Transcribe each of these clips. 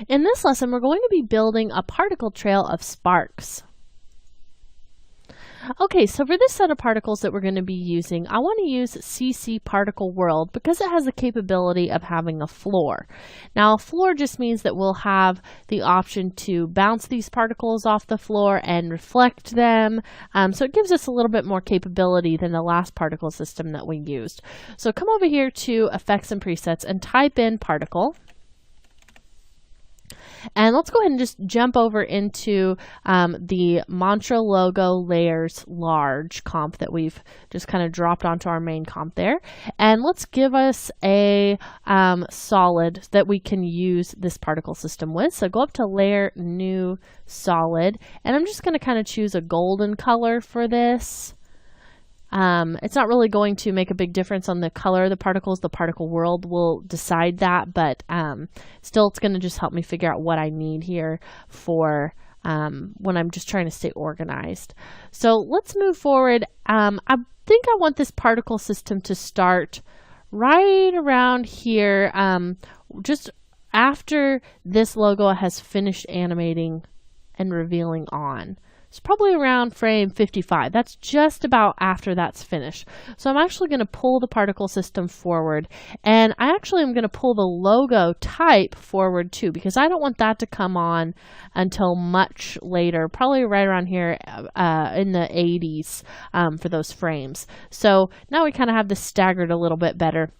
In this lesson, we're going to be building a particle trail of sparks. Okay, so for this set of particles that we're going to be using, I want to use CC Particle World because it has the capability of having a floor. Now, a floor just means that we'll have the option to bounce these particles off the floor and reflect them. So it gives us a little bit more capability than the last particle system that we used. So come over here to Effects and Presets and type in Particle. And let's go ahead and just jump over into the Mantra Logo Layers Large comp that we've just kind of dropped onto our main comp there. And let's give us a solid that we can use this particle system with. So go up to Layer, New, Solid. And I'm just going to kind of choose a golden color for this. It's not really going to make a big difference on the color of the particles. The particle world will decide that, but still it's going to just help me figure out what I need here for when I'm just trying to stay organized. So let's move forward. I think I want this particle system to start right around here, just after this logo has finished animating and revealing on. It's probably around frame 55. That's just about after that's finished. So I'm actually going to pull the particle system forward, and I actually am going to pull the logo type forward too, because I don't want that to come on until much later, probably right around here in the 80s for those frames. So now we kind of have this staggered a little bit better.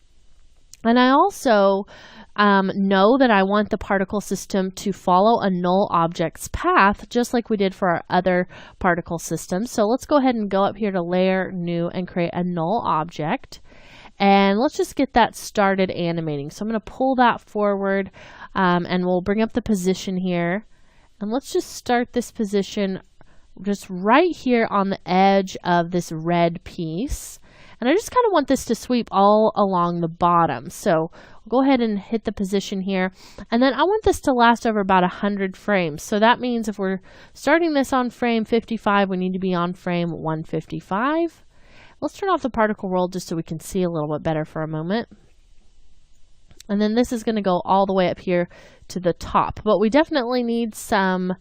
And I also know that I want the particle system to follow a null object's path, just like we did for our other particle system. So let's go ahead and go up here to Layer, New, and create a null object. And let's just get that started animating. So I'm going to pull that forward, and we'll bring up the position here. And let's just start this position just right here on the edge of this red piece. And I just kind of want this to sweep all along the bottom. So we'll go ahead and hit the position here. And then I want this to last over about 100 frames. So that means if we're starting this on frame 55, we need to be on frame 155. Let's turn off the particle world just so we can see a little bit better for a moment. And then this is going to go all the way up here to the top. But we definitely need some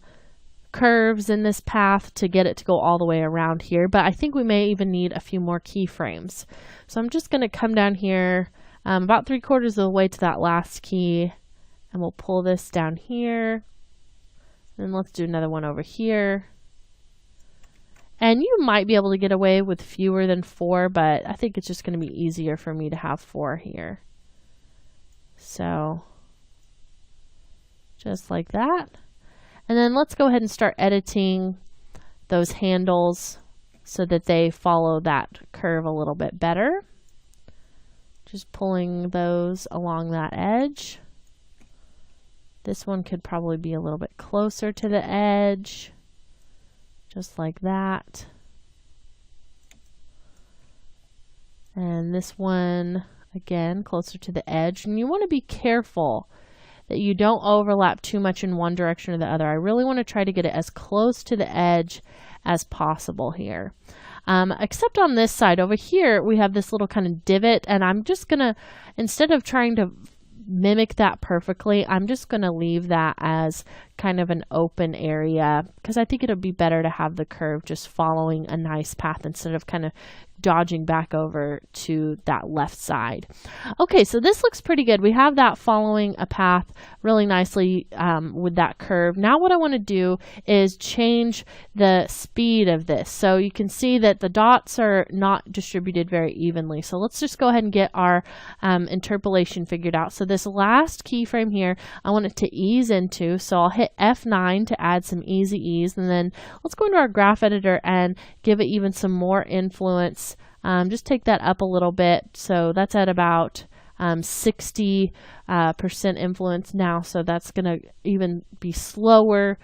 curves in this path to get it to go all the way around here, but I think we may even need a few more keyframes. So I'm just going to come down here about 3/4 of the way to that last key, and we'll pull this down here. And let's do another one over here. And you might be able to get away with fewer than 4, but I think it's just going to be easier for me to have 4 here. So just like that. And then let's go ahead and start editing those handles so that they follow that curve a little bit better. Just pulling those along that edge. This one could probably be a little bit closer to the edge, just like that. And this one, again, closer to the edge. And you want to be careful that you don't overlap too much in one direction or the other. I really want to try to get it as close to the edge as possible here. Except on this side over here, we have this little kind of divot, and I'm just going to, instead of trying to mimic that perfectly, I'm just going to leave that as kind of an open area because I think it'll be better to have the curve just following a nice path instead of kind of dodging back over to that left side. Okay, so this looks pretty good. We have that following a path really nicely with that curve. Now what I want to do is change the speed of this. So you can see that the dots are not distributed very evenly. So let's just go ahead and get our interpolation figured out. So this last keyframe here, I want it to ease into. So I'll hit F9 to add some easy ease. And then let's go into our graph editor and give it even some more influence. Just take that up a little bit. So that's at about 60% influence now. So that's going to even be slowing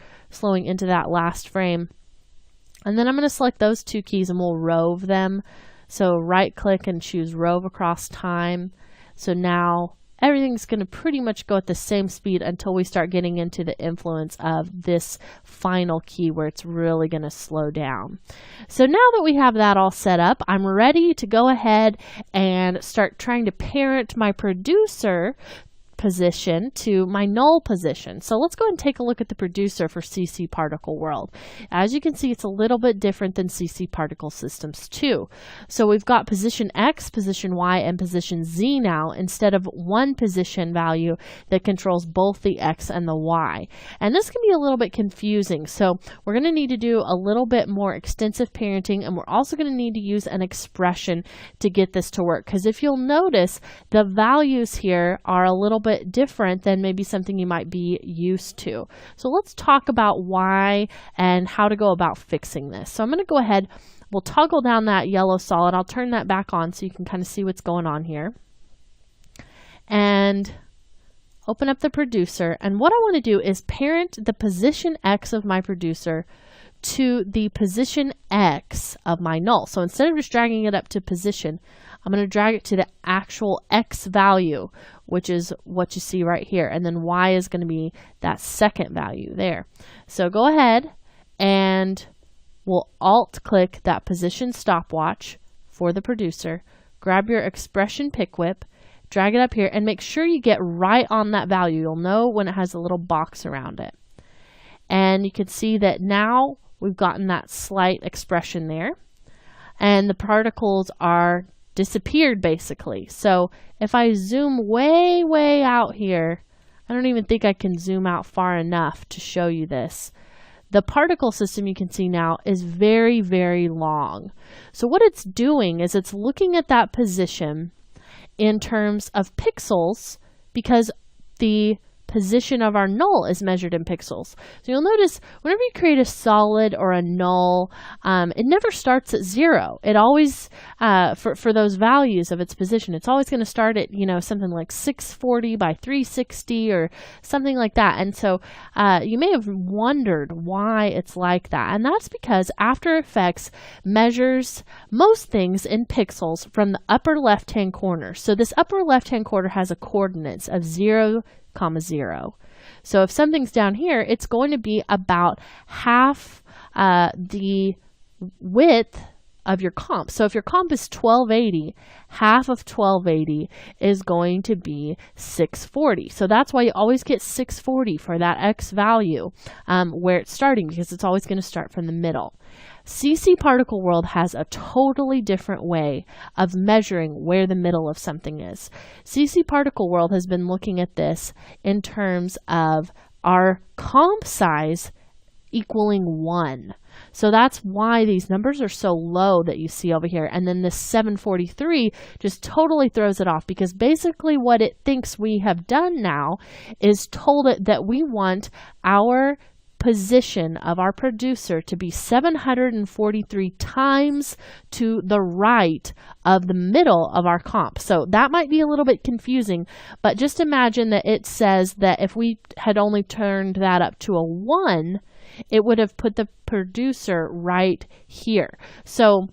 into that last frame. And then I'm going to select those two keys and we'll rove them. So right click and choose rove across time. So now everything's going to pretty much go at the same speed until we start getting into the influence of this final key where it's really going to slow down. So now that we have that all set up, I'm ready to go ahead and start trying to parent my producer position to my null position. So let's go ahead and take a look at the producer for CC Particle World. As you can see, it's a little bit different than CC Particle Systems 2. So we've got position X, position Y, and position Z now, instead of one position value that controls both the X and the Y. And this can be a little bit confusing. So we're going to need to do a little bit more extensive parenting, and we're also going to need to use an expression to get this to work. Because if you'll notice, the values here are a little bit different than maybe something you might be used to. So let's talk about why and how to go about fixing this. So I'm going to go ahead, we'll toggle down that yellow solid. I'll turn that back on so you can kind of see what's going on here. And open up the producer. And what I want to do is parent the position X of my producer to the position X of my null. So instead of just dragging it up to position, I'm going to drag it to the actual X value, which is what you see right here. And then Y is going to be that second value there. So go ahead and we'll Alt-click that position stopwatch for the producer, grab your expression pick whip, drag it up here, and make sure you get right on that value. You'll know when it has a little box around it. And you can see that now we've gotten that slight expression there. And the particles are disappeared basically. So if I zoom way, way out here, I don't even think I can zoom out far enough to show you this. The particle system you can see now is very, very long. So what it's doing is it's looking at that position in terms of pixels, because the position of our null is measured in pixels. So you'll notice whenever you create a solid or a null, it never starts at 0. It always, for those values of its position, it's always going to start at, something like 640 by 360 or something like that. And so you may have wondered why it's like that. And that's because After Effects measures most things in pixels from the upper left-hand corner. So this upper left-hand corner has a coordinates of 0, 0. So if something's down here, it's going to be about half the width of your comp. So if your comp is 1280, half of 1280 is going to be 640. So that's why you always get 640 for that X value where it's starting, because it's always going to start from the middle. CC Particle World has a totally different way of measuring where the middle of something is. CC Particle World has been looking at this in terms of our comp size equaling 1. So that's why these numbers are so low that you see over here. And then this 743 just totally throws it off, because basically what it thinks we have done now is told it that we want our position of our producer to be 743 times to the right of the middle of our comp. So that might be a little bit confusing, but just imagine that it says that if we had only turned that up to a 1, it would have put the producer right here. So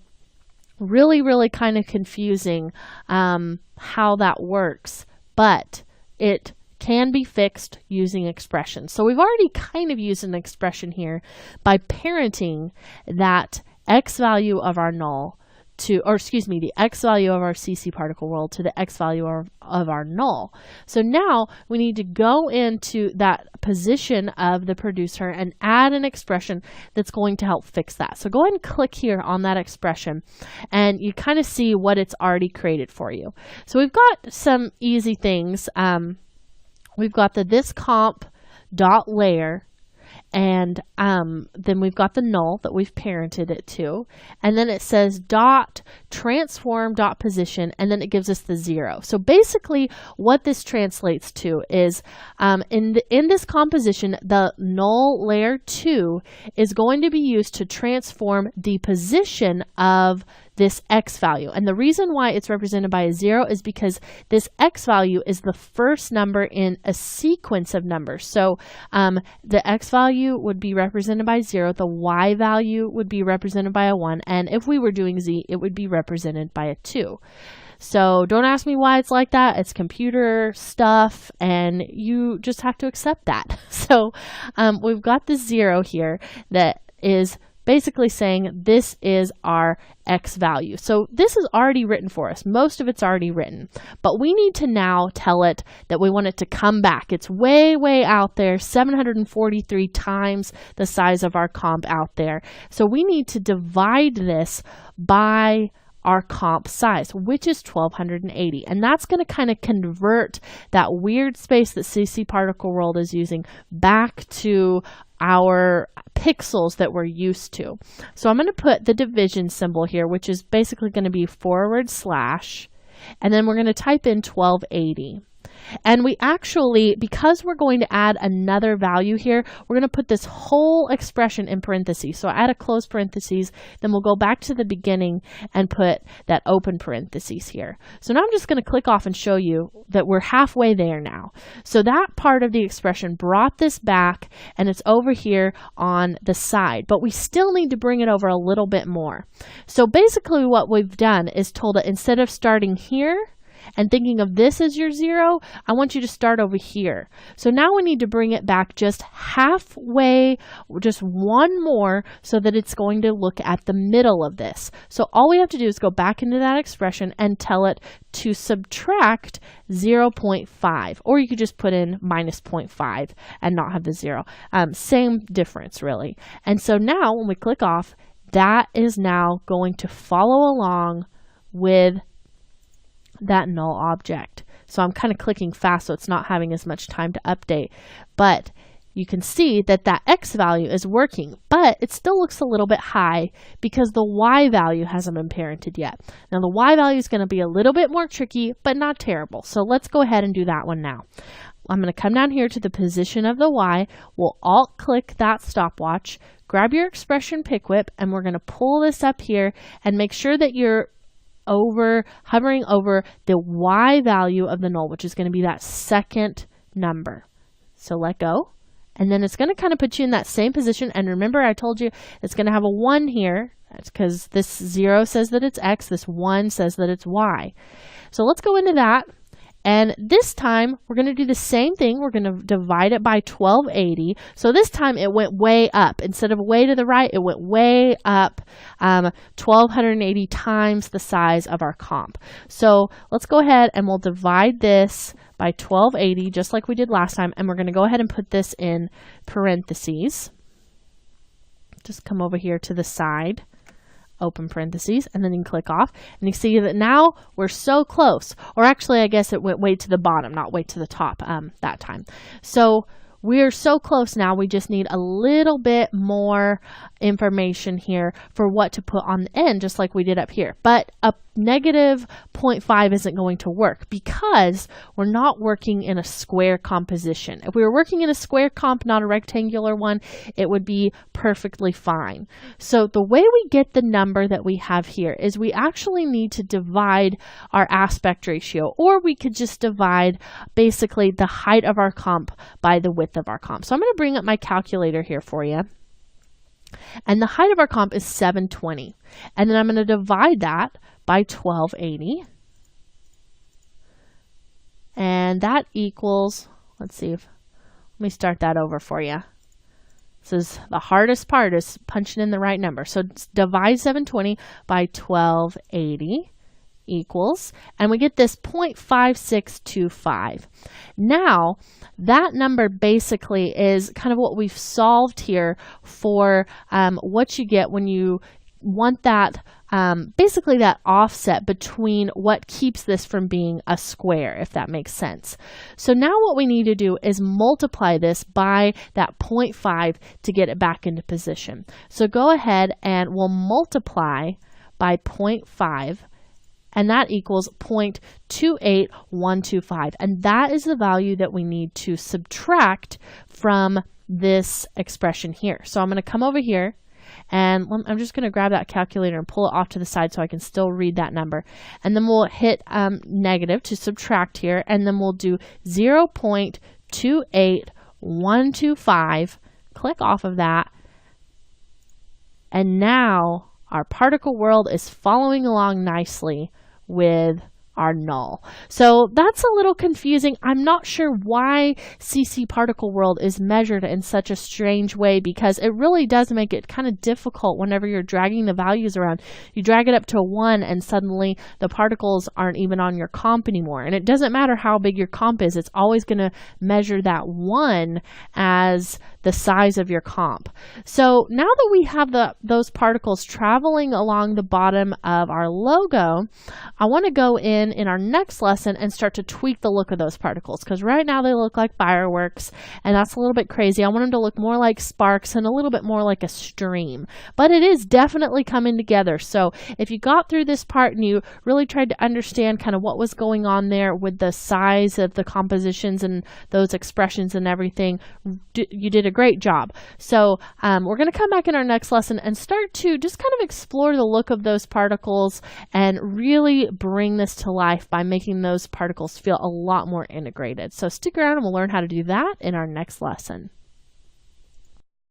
really, really kind of confusing how that works, but it can be fixed using expressions. So we've already kind of used an expression here by parenting that X value of our null to, or excuse me, the X value of our CC Particle World to the X value of our null. So now we need to go into that position of the producer and add an expression that's going to help fix that. So go ahead and click here on that expression, and you kind of see what it's already created for you. So we've got some easy things. We've got the this comp dot layer, and then we've got the null that we've parented it to, and then it says dot transform dot position, and then it gives us the 0. So basically what this translates to is in this composition, the null layer 2 is going to be used to transform the position of this X value. And the reason why it's represented by a 0 is because this X value is the first number in a sequence of numbers. So the X value would be represented by 0, the Y value would be represented by a 1, and if we were doing Z, it would be represented by a 2. So don't ask me why it's like that. It's computer stuff, and you just have to accept that. So we've got the 0 here that is basically saying this is our X value. So this is already written for us. Most of it's already written, but we need to now tell it that we want it to come back. It's way, way out there, 743 times the size of our comp out there. So we need to divide this by our comp size, which is 1280. And that's going to kind of convert that weird space that CC Particle World is using back to our pixels that we're used to. So I'm going to put the division symbol here, which is basically going to be /, and then we're going to type in 1280. And we actually, because we're going to add another value here, we're going to put this whole expression in parentheses. So add a close parentheses, then we'll go back to the beginning and put that open parentheses here. So now I'm just going to click off and show you that we're halfway there now. So that part of the expression brought this back, and it's over here on the side, but we still need to bring it over a little bit more. So basically what we've done is told it, instead of starting here and thinking of this as your 0, I want you to start over here. So now we need to bring it back just halfway, just one more, so that it's going to look at the middle of this. So all we have to do is go back into that expression and tell it to subtract 0.5, or you could just put in -0.5 and not have the 0. Same difference really. And so now when we click off, that is now going to follow along with that null object. So I'm kind of clicking fast, so it's not having as much time to update, but you can see that that X value is working, but it still looks a little bit high because the Y value hasn't been parented yet. Now the Y value is going to be a little bit more tricky, but not terrible. So let's go ahead and do that one now. I'm going to come down here to the position of the Y. We'll alt click that stopwatch, grab your expression pick whip, and we're going to pull this up here and make sure that you're hovering over the Y value of the null, which is going to be that second number. So let go. And then it's going to kind of put you in that same position. And remember, I told you it's going to have a 1 here. That's because this 0 says that it's X. This 1 says that it's Y. So let's go into that. And this time, we're going to do the same thing. We're going to divide it by 1280. So this time, it went way up. Instead of way to the right, it went way up, 1280 times the size of our comp. So let's go ahead and we'll divide this by 1280, just like we did last time. And we're going to go ahead and put this in parentheses. Just come over here to the side, open parentheses, and then you can click off, and you see that now we're so close. Or actually, I guess it went way to the bottom, not way to the top that time. So we're so close now. We just need a little bit more information here for what to put on the end, just like we did up here. But a -0.5 isn't going to work because we're not working in a square composition. If we were working in a square comp, not a rectangular one, it would be perfectly fine. So the way we get the number that we have here is we actually need to divide our aspect ratio, or we could just divide basically the height of our comp by the width of our comp. So I'm going to bring up my calculator here for you. And the height of our comp is 720. And then I'm going to divide that by 1280. And that equals, let's see, let me start that over for you. This is the hardest part, is punching in the right number. So divide 720 by 1280 equals, and we get this 0.5625. Now, that number basically is kind of what we've solved here for what you get when you want that, basically that offset between what keeps this from being a square, if that makes sense. So now what we need to do is multiply this by that 0.5 to get it back into position. So go ahead and we'll multiply by 0.5, and that equals 0.28125. And that is the value that we need to subtract from this expression here. So I'm going to come over here, and I'm just going to grab that calculator and pull it off to the side so I can still read that number. And then we'll hit negative to subtract here, and then we'll do 0.28125. Click off of that. And now our particle world is following along nicely with are null. So that's a little confusing. I'm not sure why CC particle world is measured in such a strange way, because it really does make it kind of difficult whenever you're dragging the values around. You drag it up to 1 and suddenly the particles aren't even on your comp anymore. And it doesn't matter how big your comp is, it's always going to measure that 1 as the size of your comp. So now that we have those particles traveling along the bottom of our logo, I want to go in our next lesson and start to tweak the look of those particles, because right now they look like fireworks and that's a little bit crazy. I want them to look more like sparks and a little bit more like a stream, but it is definitely coming together. So if you got through this part and you really tried to understand kind of what was going on there with the size of the compositions and those expressions and everything, you did a great job. So we're going to come back in our next lesson and start to just kind of explore the look of those particles and really bring this to life by making those particles feel a lot more integrated. So stick around and we'll learn how to do that in our next lesson.